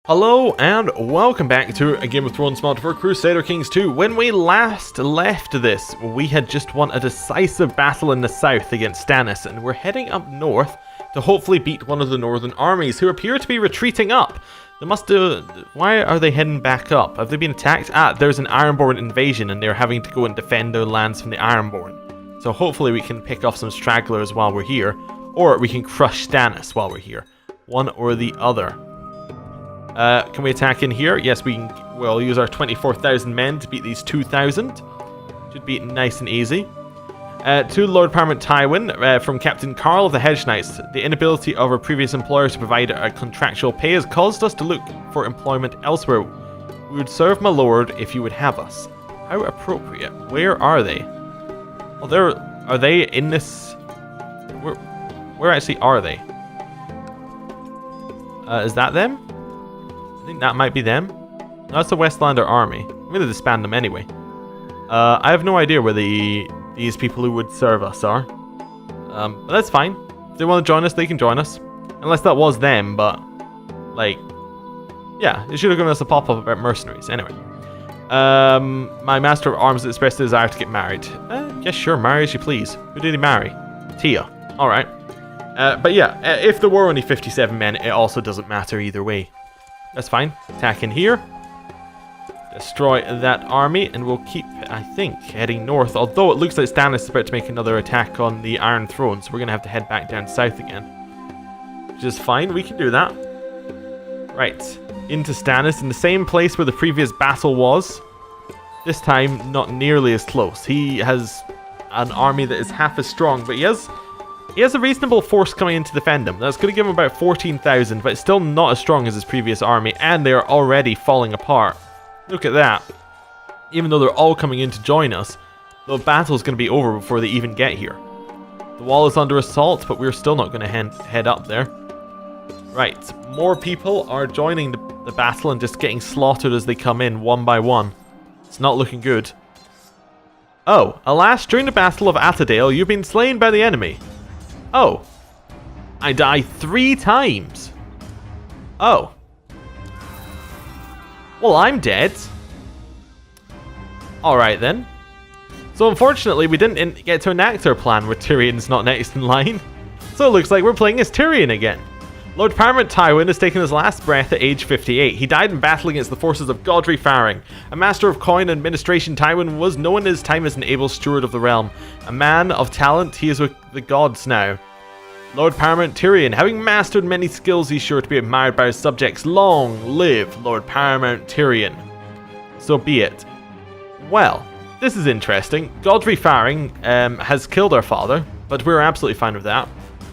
Hello and welcome back to a Game of Thrones mod for Crusader Kings 2. When we last left this, we had just won a decisive battle in the south against Stannis, and we're heading up north to hopefully beat one of the northern armies who appear to be retreating up. They must do... Why are they heading back up? Have they been attacked? There's an Ironborn invasion and they're having to go and defend their lands from the Ironborn. So hopefully we can pick off some stragglers while we're here, or we can crush Stannis while we're here. One or the other. Can we attack in here? Yes, we can. We'll use our 24,000 men to beat these 2,000. Should be nice and easy. To Lord Paramount Tywin, from Captain Carl of the Hedge Knights. The inability of our previous employer to provide a contractual pay has caused us to look for employment elsewhere. We would serve my lord if you would have us. How appropriate. Where are they? Well, are they in this... Where actually are they? Is that them? I think that might be them. No, that's the Westlander army. I'm going to disband them anyway. I have no idea where these people who would serve us are. But that's fine. If they want to join us, they can join us. Unless that was them, but... Like... Yeah, they should have given us a pop-up about mercenaries. Anyway. My master of arms expressed a desire to get married. Yes, sure, marry as you please. Who did he marry? Tia. Alright. But yeah, if there were only 57 men, it also doesn't matter either way. That's fine. Attack in here. Destroy that army, and we'll keep, I think, heading north. Although it looks like Stannis is about to make another attack on the Iron Throne, so we're going to have to head back down south again. Which is fine, we can do that. Right, into Stannis, in the same place where the previous battle was. This time, not nearly as close. He has an army that is half as strong, but he has a reasonable force coming in to defend him. That's going to give him about 14,000, but it's still not as strong as his previous army, and they are already falling apart. Look at that. Even though they're all coming in to join us, the battle's going to be over before they even get here. The wall is under assault, but we're still not going to head up there. Right, more people are joining the battle and just getting slaughtered as they come in, one by one. It's not looking good. Oh, alas, during the Battle of Attadale, you've been slain by the enemy. Oh. I died 3 times. Oh. Well, I'm dead. Alright then. So unfortunately, we didn't get to enact our plan where Tyrion's not next in line. So it looks like we're playing as Tyrion again. Lord Paramount Tywin has taken his last breath at age 58. He died in battle against the forces of Godfrey Faring. A master of coin and administration, Tywin was known in his time as an able steward of the realm. A man of talent, he is with the gods now. Lord Paramount Tyrion, having mastered many skills, he's sure to be admired by his subjects. Long live Lord Paramount Tyrion. So be it. Well, this is interesting. Godfrey Faring has killed our father, but we're absolutely fine with that,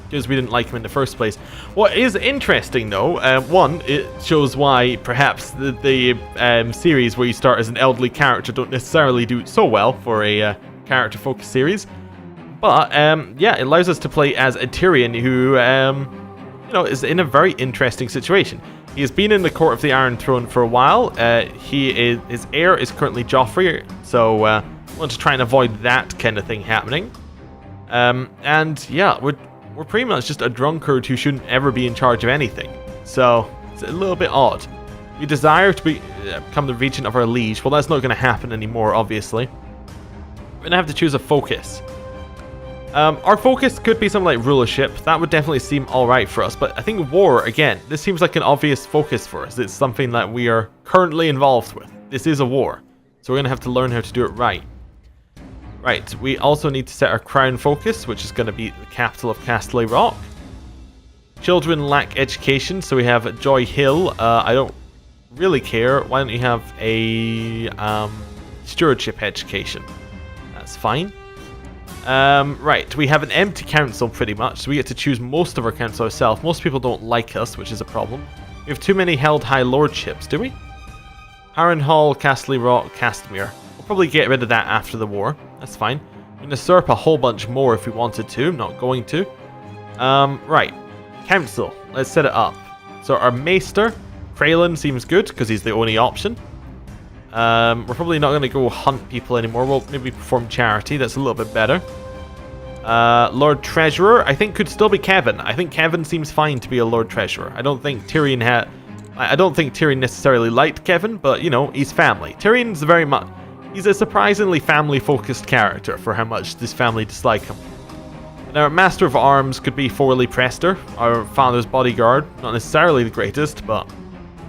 because we didn't like him in the first place. What is interesting though, one, it shows why perhaps the series where you start as an elderly character don't necessarily do so well for a character-focused series. But, yeah, it allows us to play as a Tyrion who, you know, is in a very interesting situation. He has been in the court of the Iron Throne for a while. His heir is currently Joffrey, so I want to try and avoid that kind of thing happening. And, yeah, we're pretty much just a drunkard who shouldn't ever be in charge of anything. So, it's a little bit odd. We desire to become the regent of our liege. Well, that's not going to happen anymore, obviously. We're going to have to choose a focus. Our focus could be something like rulership. That would definitely seem alright for us. But I think war, again, this seems like an obvious focus for us. It's something that we are currently involved with. This is a war. So we're going to have to learn how to do it right. Right, we also need to set our crown focus, which is going to be the capital of Castle Rock. Children lack education, so we have Joy Hill. I don't really care. Why don't you have a stewardship education? That's fine. Right, we have an empty council pretty much, so we get to choose most of our council ourselves. Most people don't like us, which is a problem. We have too many held high lordships, do we? Harrenhal, Castle Rock, Castamere. We'll probably get rid of that after the war. That's fine. We can usurp a whole bunch more if we wanted to. I'm not going to. Right. Council. Let's set it up. So our Maester, Kraylin, seems good because he's the only option. We're probably not going to go hunt people anymore. We'll maybe perform charity. That's a little bit better. Lord Treasurer, I think could still be Kevin. I think Kevin seems fine to be a Lord Treasurer. I don't think Tyrion I don't think Tyrion necessarily liked Kevin, but, you know, he's family. Tyrion's very much... He's a surprisingly family-focused character for how much this family dislike him. Now, Master of Arms could be Forley Prester, our father's bodyguard. Not necessarily the greatest, but,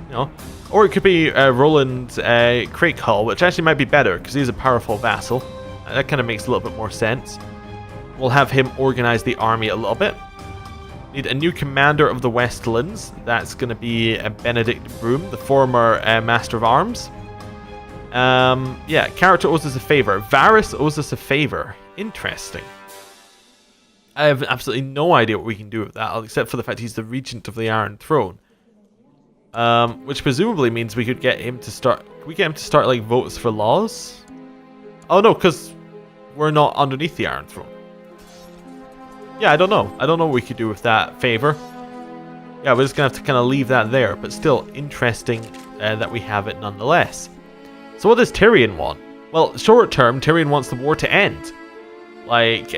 you know. Or it could be Roland Crakehull, which actually might be better, because he's a powerful vassal. That kind of makes a little bit more sense. We'll have him organize the army a little bit. Need a new commander of the Westlands. That's going to be Benedict Broom, the former Master of Arms. Yeah, character owes us a favor. Varys owes us a favor. Interesting. I have absolutely no idea what we can do with that, except for the fact he's the regent of the Iron Throne. Which presumably means we could get him to start... Can we get him to start, like, votes for laws? Oh, no, because we're not underneath the Iron Throne. Yeah, I don't know. I don't know what we could do with that favor. Yeah, we're just going to have to kind of leave that there. But still, interesting that we have it nonetheless. So what does Tyrion want? Well, short term, Tyrion wants the war to end. Like,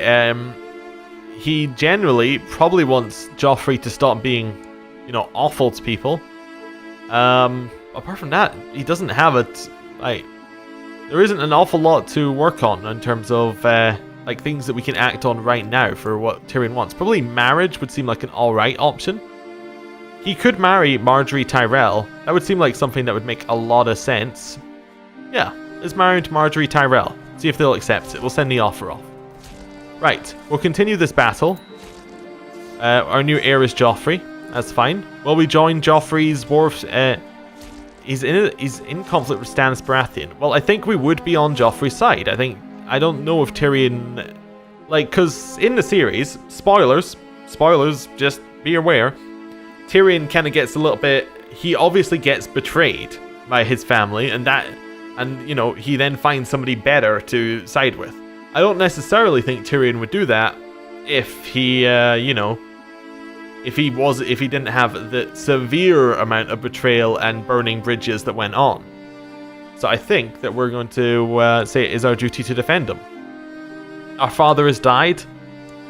he generally probably wants Joffrey to stop being, you know, awful to people. Apart from that, he doesn't have it. Like, there isn't an awful lot to work on in terms of, like, things that we can act on right now for what Tyrion wants. Probably marriage would seem like an alright option. He could marry Marjorie Tyrell. That would seem like something that would make a lot of sense. Yeah, let's marry him to Marjorie Tyrell. See if they'll accept it. We'll send the offer off. Right, we'll continue this battle. Our new heir is Joffrey. That's fine. Will we join Joffrey's war? He's in conflict with Stannis Baratheon. Well, I think we would be on Joffrey's side. I don't know if Tyrion... Like, because in the series, spoilers, just be aware, Tyrion kind of gets a little bit... He obviously gets betrayed by his family, and you know, he then finds somebody better to side with. I don't necessarily think Tyrion would do that if he, you know, if he didn't have the severe amount of betrayal and burning bridges that went on. So I think that we're going to say it is our duty to defend him. Our father has died.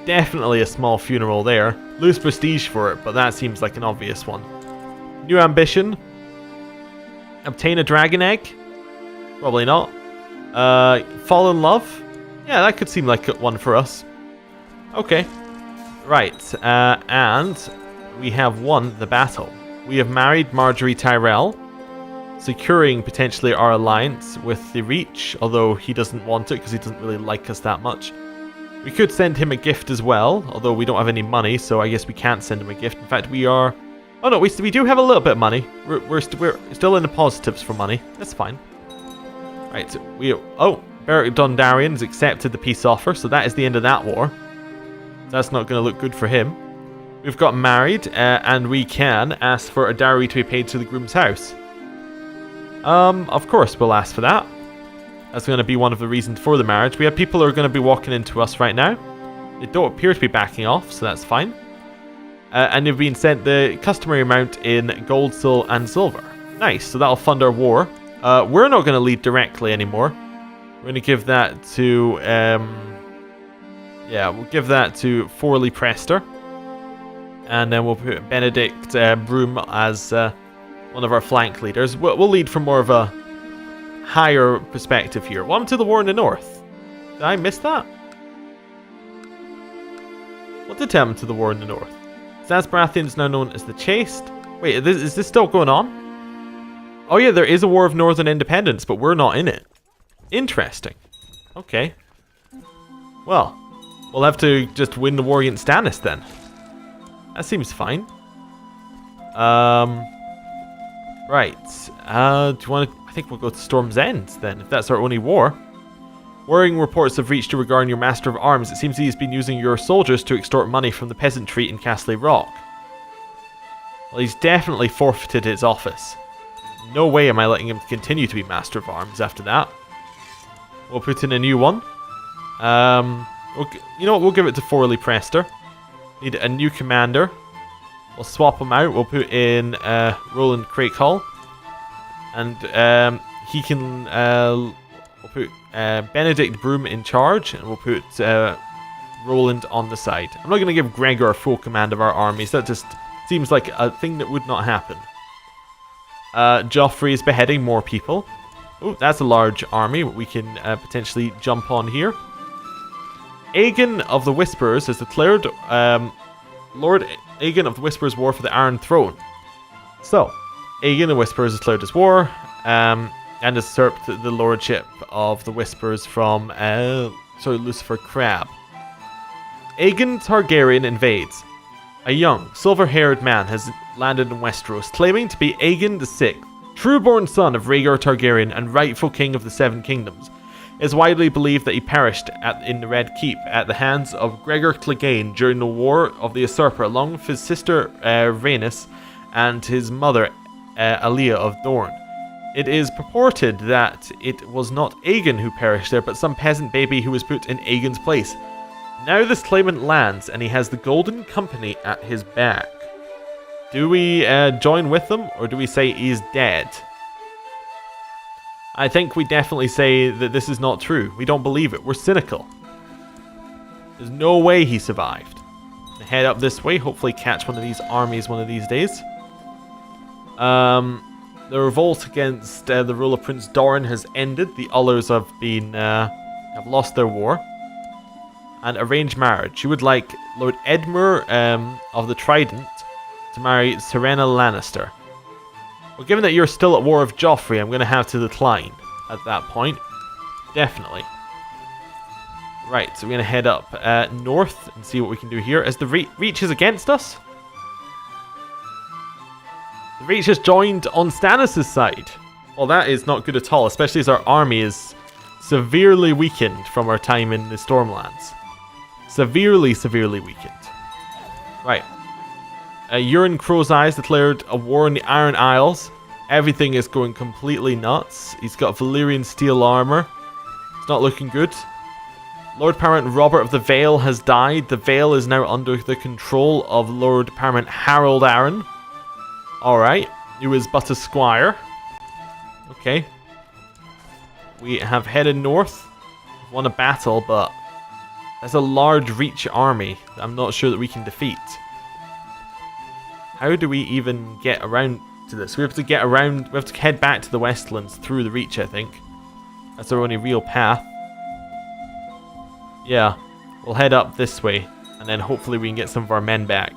Definitely a small funeral there. Lose prestige for it, but that seems like an obvious one. New ambition. Obtain a dragon egg. Probably not. Fall in love. Yeah, that could seem like one for us. Okay. Right. And we have won the battle. We have married Marjorie Tyrell, securing potentially our alliance with the Reach, although he doesn't want it because he doesn't really like us that much. We could send him a gift as well, although we don't have any money, so I guess we can't send him a gift. In fact, we are... Oh no, we do have a little bit of money. We're still in the positives for money. That's fine. Right, Beric Dondarrion has accepted the peace offer, so that is the end of that war. That's not going to look good for him. We've got married, and we can ask for a dowry to be paid to the groom's house. Of course we'll ask for that. That's going to be one of the reasons for the marriage. We have people who are going to be walking into us right now. They don't appear to be backing off, so that's fine. And they've been sent the customary amount in gold, and silver. Nice, so that'll fund our war. We're not going to lead directly anymore. We're going to give that to... yeah, we'll give that to Forley Prester. And then we'll put Benedict Broom as one of our flank leaders. We'll lead from more of a higher perspective here. Welcome to the war in the north. Did I miss that? What did happen to the war in the north? Stannis Baratheon is now known as the Chaste. Wait, is this still going on? Oh yeah, there is a war of northern independence, but we're not in it. Interesting. Okay. Well, we'll have to just win the war against Stannis then. That seems fine. Right. Do you want to... I think we'll go to Storm's End then, if that's our only war. Worrying reports have reached you regarding your Master of Arms. It seems he has been using your soldiers to extort money from the peasantry in Castle Rock. Well, he's definitely forfeited his office. No way am I letting him continue to be Master of Arms after that. We'll put in a new one. You know what? We'll give it to Forley Prester. Need a new commander. We'll swap him out. We'll put in Roland Crakehull. And he can... we'll put Benedict Broom in charge. And we'll put Roland on the side. I'm not going to give Gregor full command of our armies. That just seems like a thing that would not happen. Joffrey is beheading more people. Oh, that's a large army. We can potentially jump on here. Aegon of the Whisperers has declared Lord Aegon of the Whisperers war for the Iron Throne. So, Aegon of the Whisperers has declared his war and usurped the lordship of the Whisperers from Lucifer Crab. Aegon Targaryen invades. A young, silver-haired man has landed in Westeros, claiming to be Aegon VI, true-born son of Rhaegar Targaryen and rightful king of the Seven Kingdoms. It is widely believed that he perished in the Red Keep at the hands of Gregor Clegane during the War of the Usurper, along with his sister Rhaenys and his mother Alia of Dorne. It is purported that it was not Aegon who perished there, but some peasant baby who was put in Aegon's place. Now this claimant lands, and he has the Golden Company at his back. Do we join with them, or do we say he's dead? I think we definitely say that this is not true. We don't believe it. We're cynical. There's no way he survived. Head up this way, hopefully catch one of these armies one of these days. The revolt against the rule of Prince Doran has ended. The Ullers have lost their war. And arranged marriage. She would like Lord Edmure of the Trident to marry Serena Lannister. Well, given that you're still at war with Joffrey, I'm going to have to decline at that point. Definitely. Right, so we're going to head up north and see what we can do here. As the Reach is against us? The Reach has joined on Stannis' side. Well, that is not good at all, especially as our army is severely weakened from our time in the Stormlands. Severely weakened. Right. Euron Crow's Eyes declared a war in the Iron Isles. Everything is going completely nuts. He's got Valyrian steel armor. It's not looking good. Lord Paramount Robert of the Vale has died. The Vale is now under the control of Lord Paramount Harold Arryn. Alright. He was but a squire. Okay. We have headed north. Won a battle, but that's a large Reach army that I'm not sure that we can defeat. How do we even get around to this? We have to get around. We have to head back to the Westlands through the Reach, I think. That's our only real path. Yeah, we'll head up this way, and then hopefully we can get some of our men back.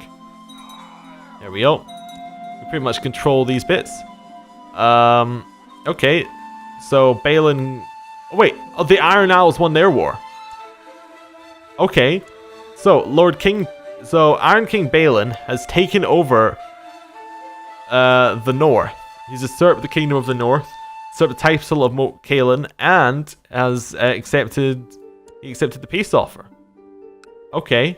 There we go. We pretty much control these bits. Okay. So Balin. Oh, wait. Oh, the Iron Isles won their war. Okay. So Iron King Balin has taken over the North. He's usurped the Kingdom of the North, usurped the title of Moat Cailin, and has accepted the peace offer. Okay.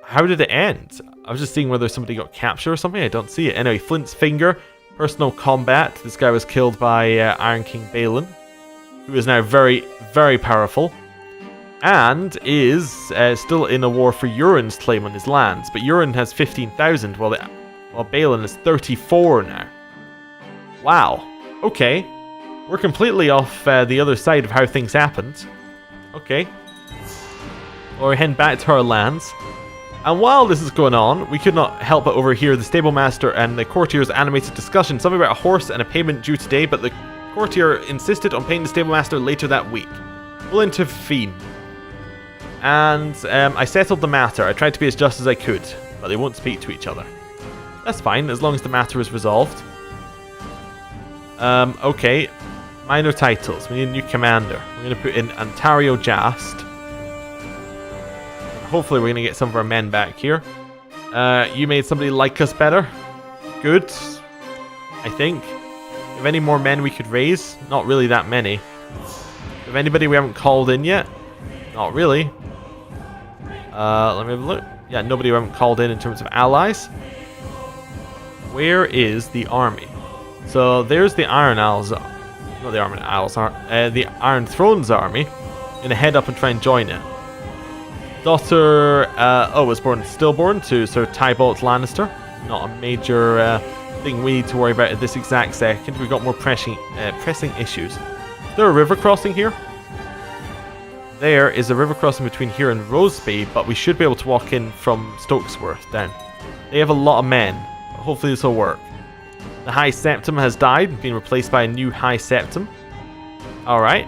How did it end? I was just seeing whether somebody got captured or something. I don't see it. Anyway, Flint's Finger, personal combat. This guy was killed by Iron King Balin, who is now very, very powerful. And is still in a war for Euron's claim on his lands. But Euron has 15,000, while Balin is 34 now. Wow. Okay. We're completely off the other side of how things happened. Okay. Or we head back to our lands. And while this is going on, we could not help but overhear the stablemaster and the courtier's animated discussion. Something about a horse and a payment due today, but the courtier insisted on paying the stablemaster later that week. We'll intervene. And I settled the matter. I tried to be as just as I could, but they won't speak to each other. That's fine, as long as the matter is resolved. Okay. Minor titles. We need a new commander. We're going to put in Ontario Jast. Hopefully we're going to get some of our men back here. You made somebody like us better. Good. I think. Have any more men we could raise? Not really that many. Have anybody we haven't called in yet? Not really. Let me have a look. Yeah, nobody we haven't called in terms of allies. Where is the army? So there's the Iron Isles. Not the Iron Isles. The Iron Throne's army. I'm going to head up and try and join it. Daughter, was stillborn to Sir Tywin Lannister. Not a major thing we need to worry about at this exact second. We've got more pressing issues. Is there a river crossing here? There is a river crossing between here and Roseby, but we should be able to walk in from Stokesworth then. They have a lot of men. Hopefully this will work. The High Septum has died, been replaced by a new High Septum. Alright,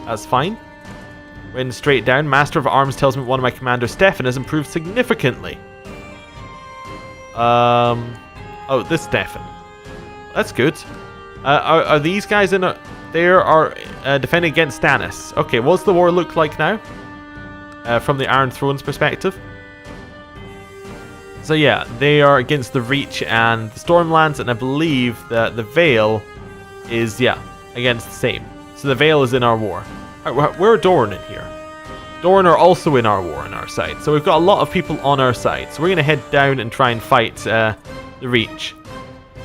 that's fine. Went straight down. Master of Arms tells me one of my commanders, Stefan, has improved significantly. Oh, this Stefan. That's good. Are these guys in a... They are defending against Stannis. Okay, what's the war look like now? From the Iron Throne's perspective. So yeah, they are against the Reach and the Stormlands, and I believe that the Vale is, yeah, against the same. So the Vale is in our war. Right, where are Dorne in here? Dorne are also in our war on our side. So we've got a lot of people on our side. So we're going to head down and try and fight the Reach.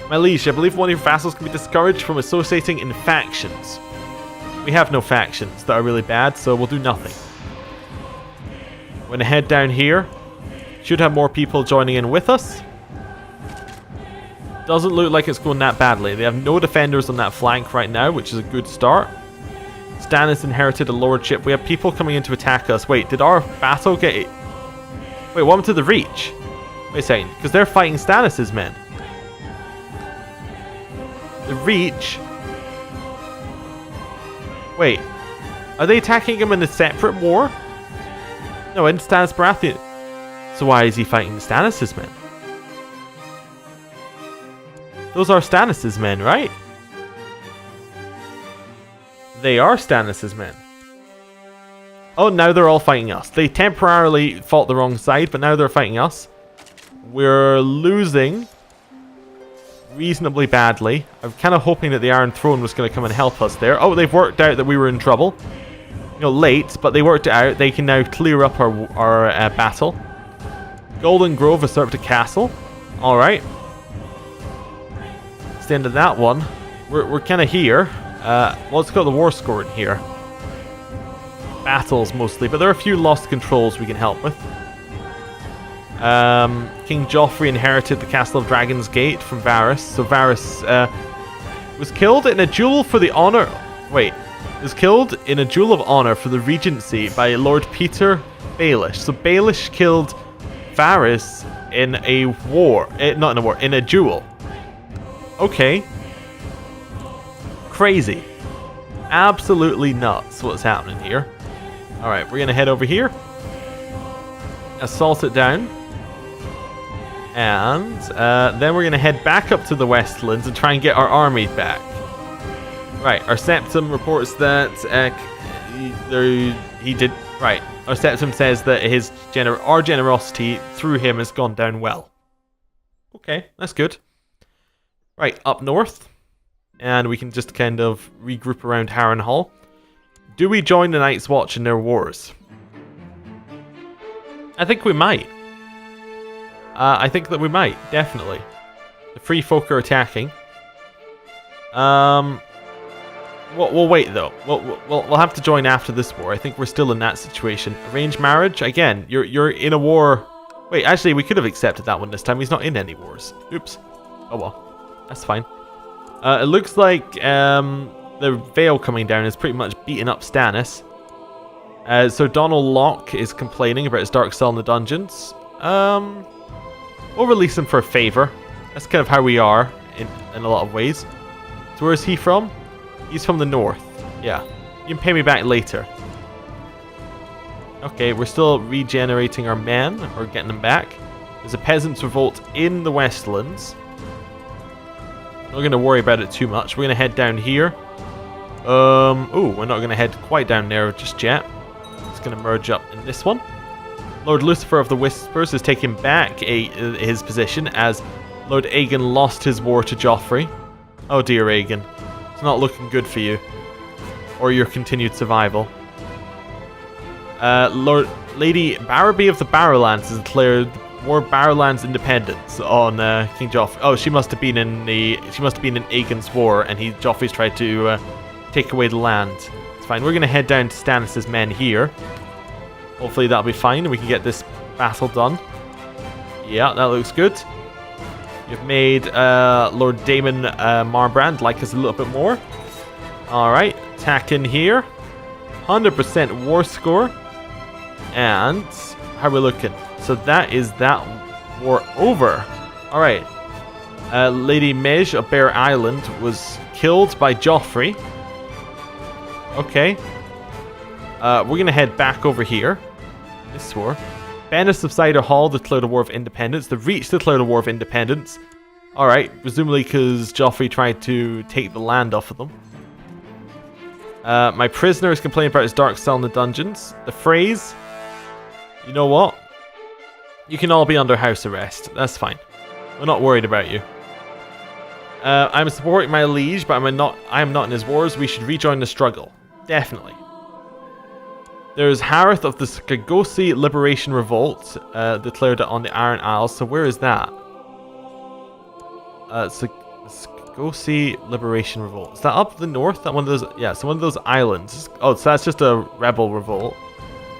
My liege, I believe one of your vassals can be discouraged from associating in factions. We have no factions that are really bad, so we'll do nothing. We're going to head down here. Should have more people joining in with us. Doesn't look like it's going that badly. They have no defenders on that flank right now, which is a good start. Stannis inherited a lordship. We have people coming in to attack us. Wait, did our battle get it? Wait, what happened to the Reach? Wait a second, because they're fighting Stannis' men. The Reach... Wait, are they attacking him in a separate war? No, in Stannis Baratheon. So why is he fighting Stannis' men? Those are Stannis' men, right? They are Stannis' men. Oh, now they're all fighting us. They temporarily fought the wrong side, but now they're fighting us. We're losing reasonably badly. I'm kind of hoping that the Iron Throne was going to come and help us there. Oh, they've worked out that we were in trouble. You know, late, but they worked it out. They can now clear up our battle. Golden Grove usurped a castle. Alright. It's the end of that one. We're kind of here. Let's got the war score in here. Battles mostly, but there are a few lost controls we can help with. King Joffrey inherited the Castle of Dragon's Gate from Varys. So Varys was killed in a duel for the honor... Wait. Was killed in a duel of honor for the regency by Lord Peter Baelish. So Baelish killed Varys in a war. Not in a war, in a duel. Okay. Crazy. Absolutely nuts what's happening here. Alright, we're going to head over here. Assault it down. And then we're going to head back up to the Westlands and try and get our army back. Right, our Septum reports that he did... Right, our Septum says that our generosity through him has gone down well. Okay, that's good. Right, up north. And we can just kind of regroup around Harrenhal. Do we join the Night's Watch in their wars? I think we might. I think that we might, definitely. The Free Folk are attacking. We'll wait though. We'll have to join after this war. I think we're still in that situation. Arranged marriage? Again, you're in a war... Wait, actually, we could have accepted that one this time. He's not in any wars. Oops. Oh well. That's fine. It looks like the Vale coming down is pretty much beating up Stannis. So Donald Locke is complaining about his dark cell in the dungeons. We'll release him for a favor. That's kind of how we are in a lot of ways. So where is he from? He's from the north. Yeah. You can pay me back later. Okay, we're still regenerating our men, or getting them back. There's a peasants' revolt in the Westlands. Not going to worry about it too much. We're going to head down here. Oh, we're not going to head quite down there just yet. It's going to merge up in this one. Lord Lucifer of the Whispers is taking back his position as Lord Aegon lost his war to Joffrey. Oh dear, Aegon. It's not looking good for you. Or your continued survival. Lady Barrowby of the Barrowlands has declared more Barrowlands independence on King Joffrey. Oh, she must have been in Aegon's war, and Joffrey's tried to take away the land. It's fine. We're gonna head down to Stannis' men here. Hopefully that'll be fine, and we can get this battle done. Yeah, that looks good. You've made Lord Daemon Marbrand like us a little bit more. Alright, attack in here. 100% war score. And how are we looking? So that is that war over. Alright. Lady Mij of Bear Island was killed by Joffrey. Okay. We're going to head back over here. This war. Bennis of Cider Hall declared a War of Independence. The Reach declared a War of Independence. Alright, presumably because Joffrey tried to take the land off of them. My prisoner is complaining about his dark cell in the dungeons. The Freys. You know what? You can all be under house arrest. That's fine. We're not worried about you. I'm supporting my liege, but I am not in his wars. We should rejoin the struggle. Definitely. There's Harith of the Skagosi Liberation Revolt, declared on the Iron Isles. So where is that? Skagosi Liberation Revolt. Is that up the north? That one of those? Yeah, so one of those islands. Oh, so that's just a rebel revolt.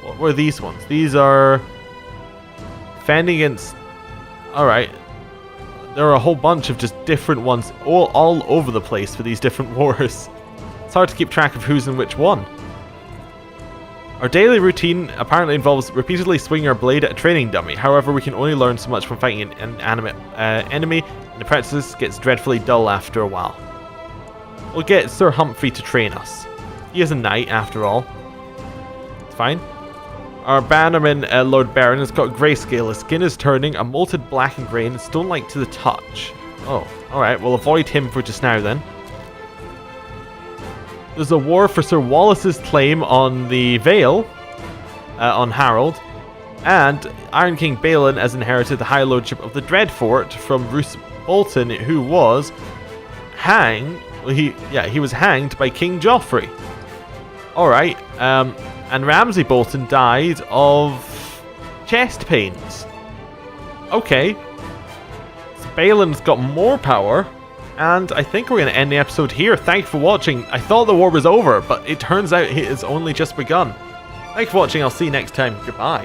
What were these ones? These are defending against. All right. There are a whole bunch of just different ones all over the place for these different wars. It's hard to keep track of who's in which one. Our daily routine apparently involves repeatedly swinging our blade at a training dummy. However, we can only learn so much from fighting an inanimate enemy, and the practice gets dreadfully dull after a while. We'll get Sir Humphrey to train us. He is a knight, after all. It's fine. Our bannerman, Lord Baron, has got grayscale. His skin is turning, a molted black and grey, and stone-like to the touch. Oh, alright, we'll avoid him for just now then. There's a war for Sir Wallace's claim on the Vale, on Harold, and Iron King Balin has inherited the High Lordship of the Dreadfort from Roose Bolton, who was hanged. Well, he was hanged by King Joffrey. All right, and Ramsay Bolton died of chest pains. Okay, so Balin's got more power. And I think we're going to end the episode here. Thank you for watching. I thought the war was over, but it turns out it has only just begun. Thanks for watching. I'll see you next time. Goodbye.